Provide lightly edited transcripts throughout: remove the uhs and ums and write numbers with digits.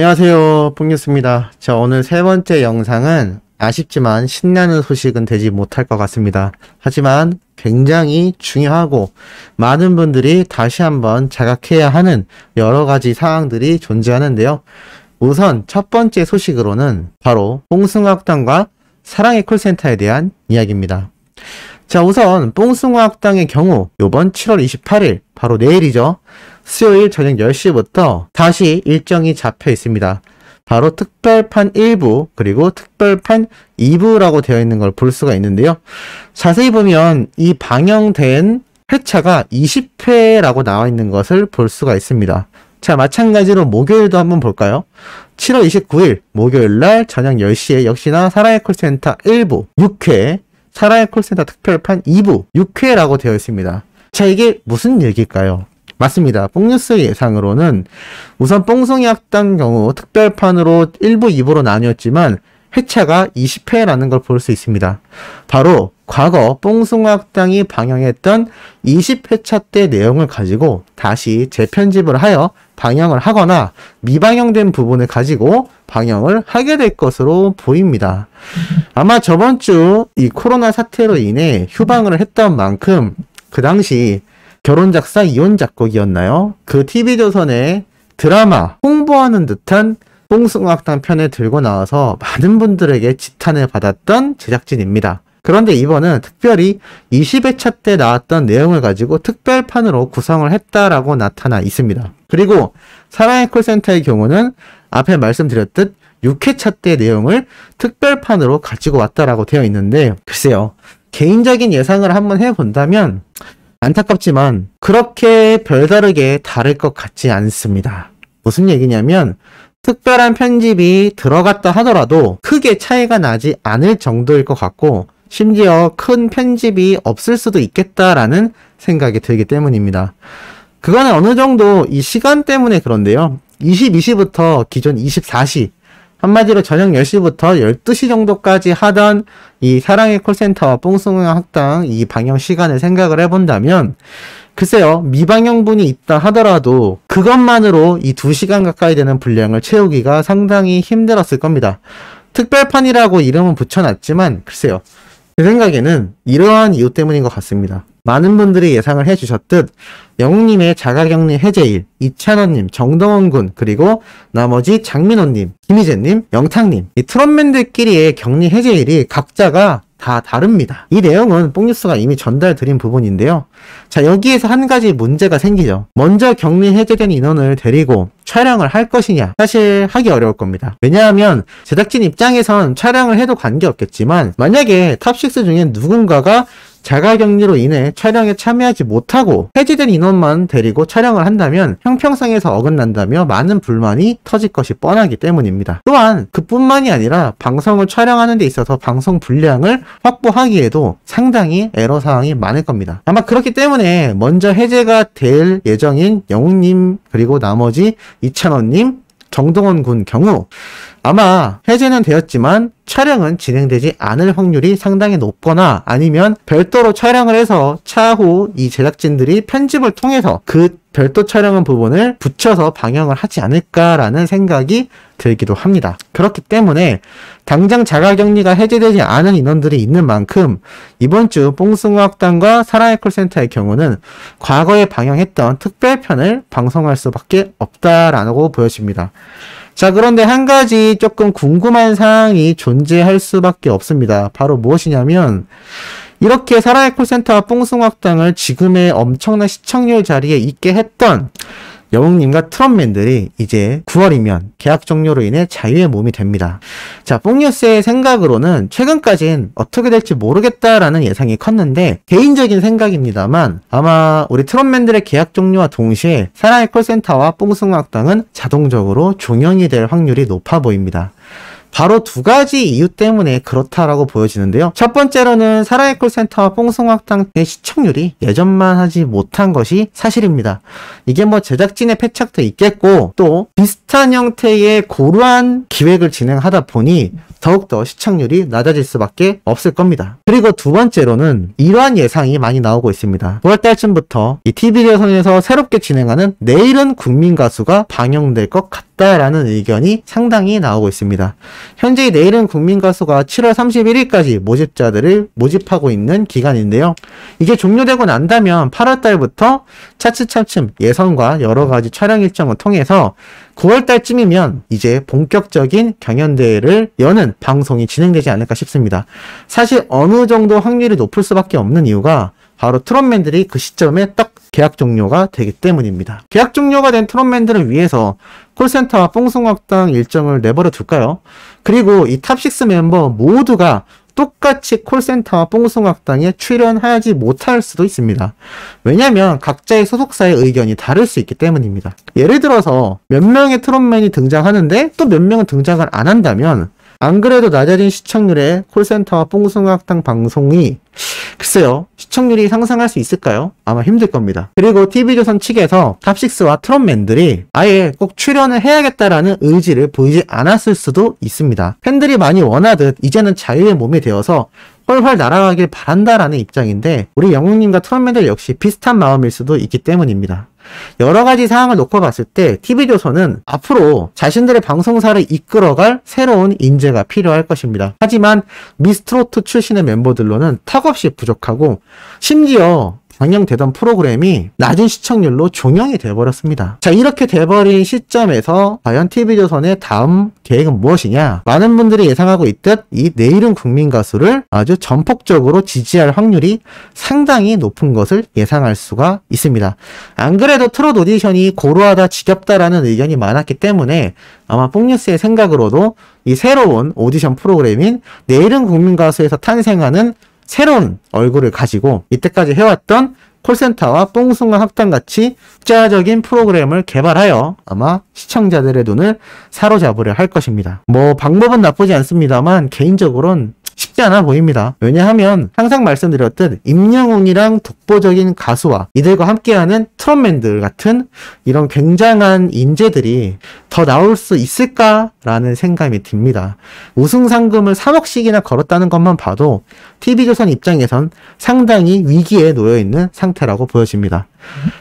안녕하세요, 뽕뉴스입니다. 자, 오늘 세 번째 영상은 아쉽지만 신나는 소식은 되지 못할 것 같습니다. 하지만 굉장히 중요하고 많은 분들이 다시 한번 자각해야 하는 여러 가지 사항들이 존재하는데요. 우선 첫 번째 소식으로는 바로 뽕숭아학당과 사랑의 콜센터에 대한 이야기입니다. 자, 우선 뽕숭아학당의 경우 이번 7월 28일 바로 내일이죠. 수요일 저녁 10시부터 다시 일정이 잡혀 있습니다. 바로 특별판 1부 그리고 특별판 2부라고 되어 있는 걸 볼 수가 있는데요. 자세히 보면 이 방영된 회차가 20회라고 나와 있는 것을 볼 수가 있습니다. 자, 마찬가지로 목요일도 한번 볼까요? 7월 29일 목요일날 저녁 10시에 역시나 사랑의 콜센터 1부 6회, 사랑의 콜센터 특별판 2부 6회라고 되어 있습니다. 자, 이게 무슨 얘기일까요? 맞습니다. 뽕뉴스 예상으로는 우선 뽕숭이학당 경우 특별판으로 1부, 2부로 나뉘었지만 회차가 20회라는 걸 볼 수 있습니다. 바로 과거 뽕숭아학당이 방영했던 20회차 때 내용을 가지고 다시 재편집을 하여 방영을 하거나 미방영된 부분을 가지고 방영을 하게 될 것으로 보입니다. 아마 저번 주 이 코로나 사태로 인해 휴방을 했던 만큼 그 당시 결혼작사 이혼작곡이었나요? 그 TV조선의 드라마 홍보하는 듯한 뽕숭아학당 편을 들고 나와서 많은 분들에게 지탄을 받았던 제작진입니다. 그런데 이번은 특별히 20회차 때 나왔던 내용을 가지고 특별판으로 구성을 했다라고 나타나 있습니다. 그리고 사랑의 콜센터의 경우는 앞에 말씀드렸듯 6회차 때 내용을 특별판으로 가지고 왔다라고 되어 있는데, 글쎄요, 개인적인 예상을 한번 해본다면 안타깝지만 그렇게 별다르게 다를 것 같지 않습니다. 무슨 얘기냐면 특별한 편집이 들어갔다 하더라도 크게 차이가 나지 않을 정도일 것 같고 심지어 큰 편집이 없을 수도 있겠다라는 생각이 들기 때문입니다. 그거는 어느 정도 이 시간 때문에 그런데요. 22시부터 기존 24시, 한마디로 저녁 10시부터 12시 정도까지 하던 이 사랑의 콜센터와 뽕숭아학당 이 방영 시간을 생각을 해본다면 글쎄요, 미방영분이 있다 하더라도 그것만으로 이 2시간 가까이 되는 분량을 채우기가 상당히 힘들었을 겁니다. 특별판이라고 이름은 붙여놨지만 글쎄요, 제 생각에는 이러한 이유 때문인 것 같습니다. 많은 분들이 예상을 해주셨듯 영웅님의 자가격리 해제일, 이찬원님, 정동원군, 그리고 나머지 장민호님, 김희재님, 영탁님, 이 트롯맨들끼리의 격리 해제일이 각자가 다 다릅니다. 이 내용은 뽕뉴스가 이미 전달드린 부분인데요. 자, 여기에서 한 가지 문제가 생기죠. 먼저 격리 해제된 인원을 데리고 촬영을 할 것이냐? 사실 하기 어려울 겁니다. 왜냐하면 제작진 입장에선 촬영을 해도 관계없겠지만 만약에 탑6 중에 누군가가 자가격리로 인해 촬영에 참여하지 못하고 해제된 인원만 데리고 촬영을 한다면 형평성에서 어긋난다며 많은 불만이 터질 것이 뻔하기 때문입니다. 또한 그뿐만이 아니라 방송을 촬영하는 데 있어서 방송 분량을 확보하기에도 상당히 애로사항이 많을 겁니다. 아마 그렇기 때문에 먼저 해제가 될 예정인 영웅님 그리고 나머지 이찬원님, 정동원 군 경우 아마 해제는 되었지만 촬영은 진행되지 않을 확률이 상당히 높거나 아니면 별도로 촬영을 해서 차후 이 제작진들이 편집을 통해서 그 별도 촬영한 부분을 붙여서 방영을 하지 않을까라는 생각이 들기도 합니다. 그렇기 때문에 당장 자가격리가 해제되지 않은 인원들이 있는 만큼 이번 주 뽕숭아학당과 사랑의 콜센터의 경우는 과거에 방영했던 특별편을 방송할 수밖에 없다라고 보여집니다. 자, 그런데 한 가지 조금 궁금한 사항이 존재할 수밖에 없습니다. 바로 무엇이냐면 이렇게 사랑의 콜센터와 뽕숭아학당을 지금의 엄청난 시청률 자리에 있게 했던 영웅님과 트롯맨들이 이제 9월이면 계약 종료로 인해 자유의 몸이 됩니다. 자, 뽕뉴스의 생각으로는 최근까진 어떻게 될지 모르겠다라는 예상이 컸는데 개인적인 생각입니다만 아마 우리 트롯맨들의 계약 종료와 동시에 사랑의 콜센터와 뽕숭아학당은 자동적으로 종영이 될 확률이 높아 보입니다. 바로 두 가지 이유 때문에 그렇다라고 보여지는데요. 첫 번째로는 사랑의 콜센터와 뽕숭아학당의 시청률이 예전만 하지 못한 것이 사실입니다. 이게 뭐 제작진의 패착도 있겠고 또 비슷한 형태의 고루한 기획을 진행하다 보니 더욱더 시청률이 낮아질 수밖에 없을 겁니다. 그리고 두 번째로는 이러한 예상이 많이 나오고 있습니다. 9월달쯤부터 이 TV조선에서 새롭게 진행하는 내일은 국민가수가 방영될 것 같다 없다라는 의견이 상당히 나오고 있습니다. 현재 내일은 국민가수가 7월 31일까지 모집자들을 모집하고 있는 기간인데요. 이게 종료되고 난다면 8월달부터 차츰차츰 예선과 여러가지 촬영 일정을 통해서 9월달쯤이면 이제 본격적인 경연대회를 여는 방송이 진행되지 않을까 싶습니다. 사실 어느 정도 확률이 높을 수밖에 없는 이유가 바로 트롯맨들이 그 시점에 딱 계약 종료가 되기 때문입니다. 계약 종료가 된 트롯맨들을 위해서 콜센터와 뽕숭악당 일정을 내버려 둘까요? 그리고 이 탑6 멤버 모두가 똑같이 콜센터와 뽕숭악당에 출연하지 못할 수도 있습니다. 왜냐하면 각자의 소속사의 의견이 다를 수 있기 때문입니다. 예를 들어서 몇 명의 트롯맨이 등장하는데 또 몇 명은 등장을 안 한다면 안 그래도 낮아진 시청률의 콜센터와 뽕숭아학당 방송이 글쎄요, 시청률이 상승할 수 있을까요? 아마 힘들 겁니다. 그리고 TV조선 측에서 탑6와 트롯맨들이 아예 꼭 출연을 해야겠다라는 의지를 보이지 않았을 수도 있습니다. 팬들이 많이 원하듯 이제는 자유의 몸이 되어서 훨훨 날아가길 바란다라는 입장인데 우리 영웅님과 트롯맨들 역시 비슷한 마음일 수도 있기 때문입니다. 여러 가지 사항을 놓고 봤을 때 TV조선은 앞으로 자신들의 방송사를 이끌어갈 새로운 인재가 필요할 것입니다. 하지만 미스트롯 출신의 멤버들로는 턱없이 부족하고 심지어 방영되던 프로그램이 낮은 시청률로 종영이 돼버렸습니다. 자, 이렇게 돼버린 시점에서 과연 TV조선의 다음 계획은 무엇이냐? 많은 분들이 예상하고 있듯 이 내일은 국민가수를 아주 전폭적으로 지지할 확률이 상당히 높은 것을 예상할 수가 있습니다. 안 그래도 트롯 오디션이 고루하다 지겹다라는 의견이 많았기 때문에 아마 뽕뉴스의 생각으로도 이 새로운 오디션 프로그램인 내일은 국민가수에서 탄생하는 새로운 얼굴을 가지고 이때까지 해왔던 콜센터와 뽕숭아 합당같이 투자적인 프로그램을 개발하여 아마 시청자들의 눈을 사로잡으려 할 것입니다. 뭐 방법은 나쁘지 않습니다만 개인적으로는 쉽지 않아 보입니다. 왜냐하면 항상 말씀드렸듯 임영웅이랑 독보적인 가수와 이들과 함께하는 트롯맨들 같은 이런 굉장한 인재들이 더 나올 수 있을까라는 생각이 듭니다. 우승 상금을 3억씩이나 걸었다는 것만 봐도 TV조선 입장에선 상당히 위기에 놓여있는 상태라고 보여집니다.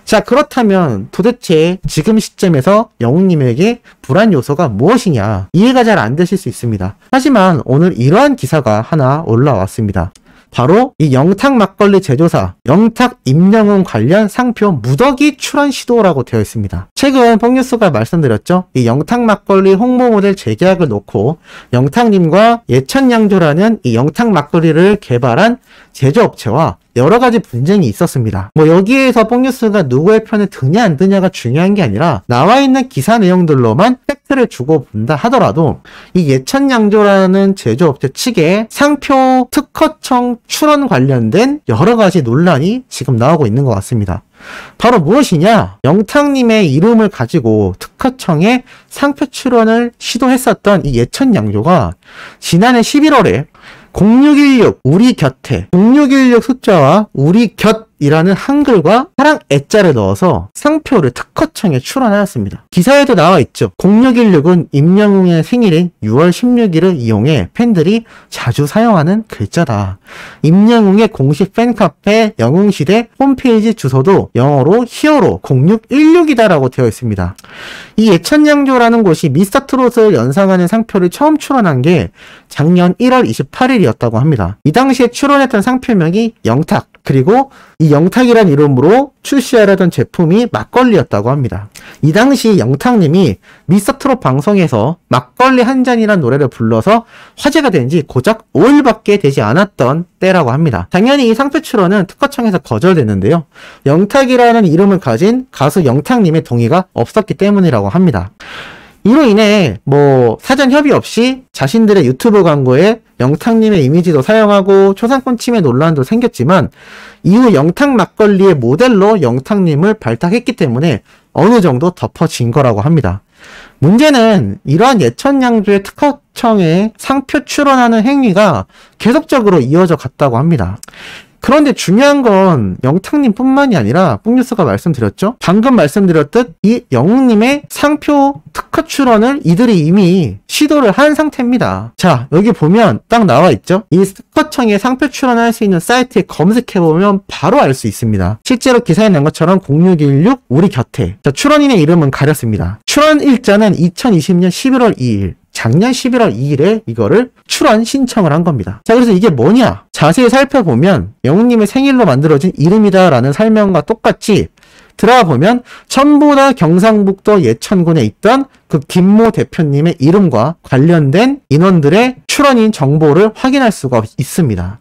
자, 그렇다면 도대체 지금 시점에서 영웅님에게 불안 요소가 무엇이냐 이해가 잘 안 되실 수 있습니다. 하지만 오늘 이러한 기사가 하나 올라왔습니다. 바로 이 영탁 막걸리 제조사 영탁 임영웅 관련 상표 무더기 출원 시도라고 되어 있습니다. 최근 뽕뉴스가 말씀드렸죠. 이 영탁 막걸리 홍보 모델 재계약을 놓고 영탁님과 예천양조라는 이 영탁 막걸리를 개발한 제조업체와 여러 가지 분쟁이 있었습니다. 뭐 여기에서 뽕뉴스가 누구의 편에 드냐 안 드냐가 중요한 게 아니라 나와 있는 기사 내용들로만 팩트를 주고 본다 하더라도 이 예천양조라는 제조업체 측의 상표 특허청 출원 관련된 여러 가지 논란이 지금 나오고 있는 것 같습니다. 바로 무엇이냐? 영탁님의 이름을 가지고 특허청에 상표 출원을 시도했었던 이 예천양조가 지난해 11월에 0616 우리 곁에 0616 숫자와 우리 곁이라는 한글과 사랑 애자를 넣어서 상표를 특허청에 출원하였습니다. 기사에도 나와 있죠. 0616은 임영웅의 생일인 6월 16일을 이용해 팬들이 자주 사용하는 글자다. 임영웅의 공식 팬카페 영웅시대 홈페이지 주소도 영어로 히어로 0616이다라고 되어 있습니다. 이 예천양조라는 곳이 미스터트롯을 연상하는 상표를 처음 출원한 게 작년 1월 28일이었다고 합니다. 이 당시에 출원했던 상표명이 영탁, 그리고 이 영탁이란 이름으로 출시하려던 제품이 막걸리였다고 합니다. 이 당시 영탁님이 미스터트롯 방송에서 막걸리 한 잔이란 노래를 불러서 화제가 된 지 고작 5일밖에 되지 않았던 때라고 합니다. 당연히 이 상표 출원은 특허청에서 거절됐는데요. 영탁이라는 이름을 가진 가수 영탁님의 동의가 없었기 때문이라고 합니다. 이로 인해 뭐 사전 협의 없이 자신들의 유튜브 광고에 영탁님의 이미지도 사용하고 초상권 침해 논란도 생겼지만 이후 영탁 막걸리의 모델로 영탁님을 발탁했기 때문에 어느 정도 덮어진 거라고 합니다. 문제는 이러한 예천양조의 특허청에 상표 출원하는 행위가 계속적으로 이어져 갔다고 합니다. 그런데 중요한 건 영탁님 뿐만이 아니라 뽕뉴스가 말씀드렸죠. 방금 말씀드렸듯 이 영웅님의 상표 특허 출원을 이들이 이미 시도를 한 상태입니다. 자, 여기 보면 딱 나와 있죠. 이 특허청에 상표 출원할 수 있는 사이트에 검색해보면 바로 알 수 있습니다. 실제로 기사에 난 것처럼 0616 우리 곁에. 자, 출원인의 이름은 가렸습니다. 출원 일자는 2020년 11월 2일. 작년 11월 2일에 이거를 출원 신청을 한 겁니다. 자, 그래서 이게 뭐냐? 자세히 살펴보면 영웅님의 생일로 만들어진 이름이다라는 설명과 똑같이 들어가 보면 전부 다 경상북도 예천군에 있던 그 김모 대표님의 이름과 관련된 인원들의 출원인 정보를 확인할 수가 있습니다.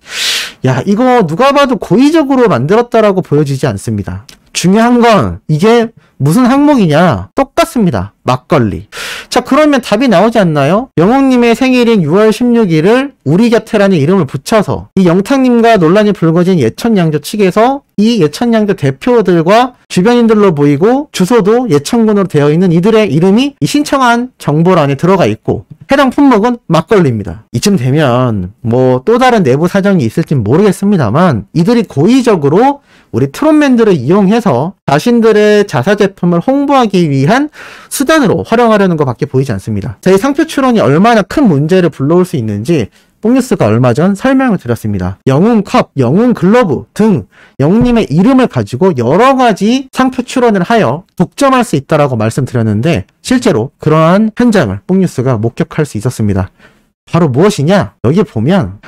야, 이거 누가 봐도 고의적으로 만들었다라고 보여지지 않습니다. 중요한 건 이게 무슨 항목이냐? 똑같습니다. 막걸리. 자, 그러면 답이 나오지 않나요? 영웅님의 생일인 6월 16일을 우리 곁에라는 이름을 붙여서 이 영탁님과 논란이 불거진 예천양조 측에서 이 예천양조 대표들과 주변인들로 보이고 주소도 예천군으로 되어 있는 이들의 이름이 이 신청한 정보란에 들어가 있고 해당 품목은 막걸리입니다. 이쯤 되면 뭐 또 다른 내부 사정이 있을진 모르겠습니다만 이들이 고의적으로 우리 트롯맨들을 이용해서 자신들의 자사 제품을 홍보하기 위한 수단으로 활용하려는 것밖에 보이지 않습니다. 자, 이 상표 출원이 얼마나 큰 문제를 불러올 수 있는지 뽕뉴스가 얼마 전 설명을 드렸습니다. 영웅컵, 영웅글러브 등 영웅님의 이름을 가지고 여러 가지 상표 출원을 하여 독점할 수 있다라고 말씀드렸는데 실제로 그러한 현장을 뽕뉴스가 목격할 수 있었습니다. 바로 무엇이냐? 여기 보면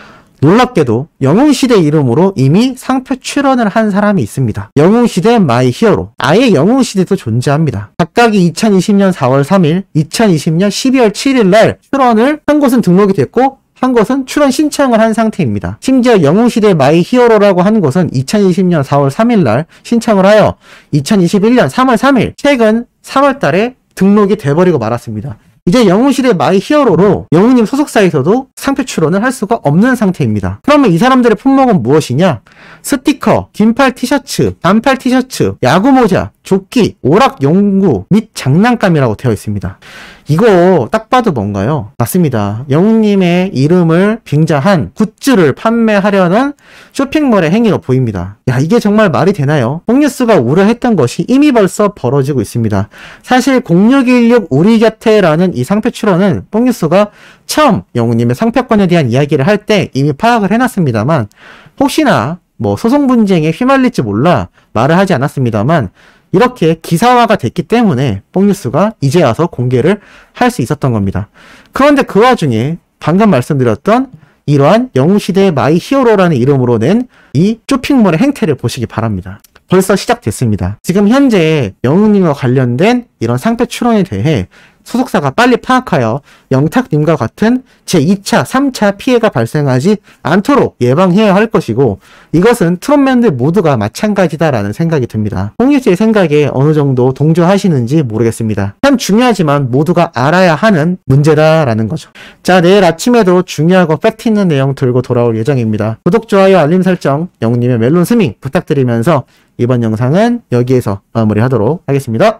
놀랍게도 영웅시대 이름으로 이미 상표 출원을 한 사람이 있습니다. 영웅시대 마이 히어로. 아예 영웅시대도 존재합니다. 각각이 2020년 4월 3일, 2020년 12월 7일 날 출원을 한 곳은 등록이 됐고 한 곳은 출원 신청을 한 상태입니다. 심지어 영웅시대 마이 히어로라고 한 곳은 2020년 4월 3일 날 신청을 하여 2021년 3월 3일, 최근 3월 달에 등록이 돼버리고 말았습니다. 이제 영웅시대 마이 히어로로 영웅님 소속사에서도 상표 출원을 할 수가 없는 상태입니다. 그러면 이 사람들의 품목은 무엇이냐? 스티커, 긴팔 티셔츠, 반팔 티셔츠, 야구모자, 조끼, 오락 용구 및 장난감이라고 되어 있습니다. 이거 딱 봐도 뭔가요? 맞습니다. 영웅님의 이름을 빙자한 굿즈를 판매하려는 쇼핑몰의 행위로 보입니다. 야, 이게 정말 말이 되나요? 뽕뉴스가 우려했던 것이 이미 벌써 벌어지고 있습니다. 사실 0616 우리 곁에라는 이 상표 출원은 뽕뉴스가 처음 영웅님의 상표권에 대한 이야기를 할 때 이미 파악을 해놨습니다만 혹시나 뭐 소송 분쟁에 휘말릴지 몰라 말을 하지 않았습니다만 이렇게 기사화가 됐기 때문에 뽕뉴스가 이제 와서 공개를 할 수 있었던 겁니다. 그런데 그 와중에 방금 말씀드렸던 이러한 영웅시대의 마이 히어로라는 이름으로 낸 이 쇼핑몰의 행태를 보시기 바랍니다. 벌써 시작됐습니다. 지금 현재 영웅님과 관련된 이런 상표 출원에 대해 소속사가 빨리 파악하여 영탁님과 같은 제2차, 3차 피해가 발생하지 않도록 예방해야 할 것이고 이것은 트롯맨들 모두가 마찬가지다라는 생각이 듭니다. 뽕뉴스의 생각에 어느 정도 동조하시는지 모르겠습니다. 참 중요하지만 모두가 알아야 하는 문제다라는 거죠. 자, 내일 아침에도 중요하고 팩트 있는 내용 들고 돌아올 예정입니다. 구독, 좋아요, 알림 설정, 영웅님의 멜론 스밍 부탁드리면서 이번 영상은 여기에서 마무리하도록 하겠습니다.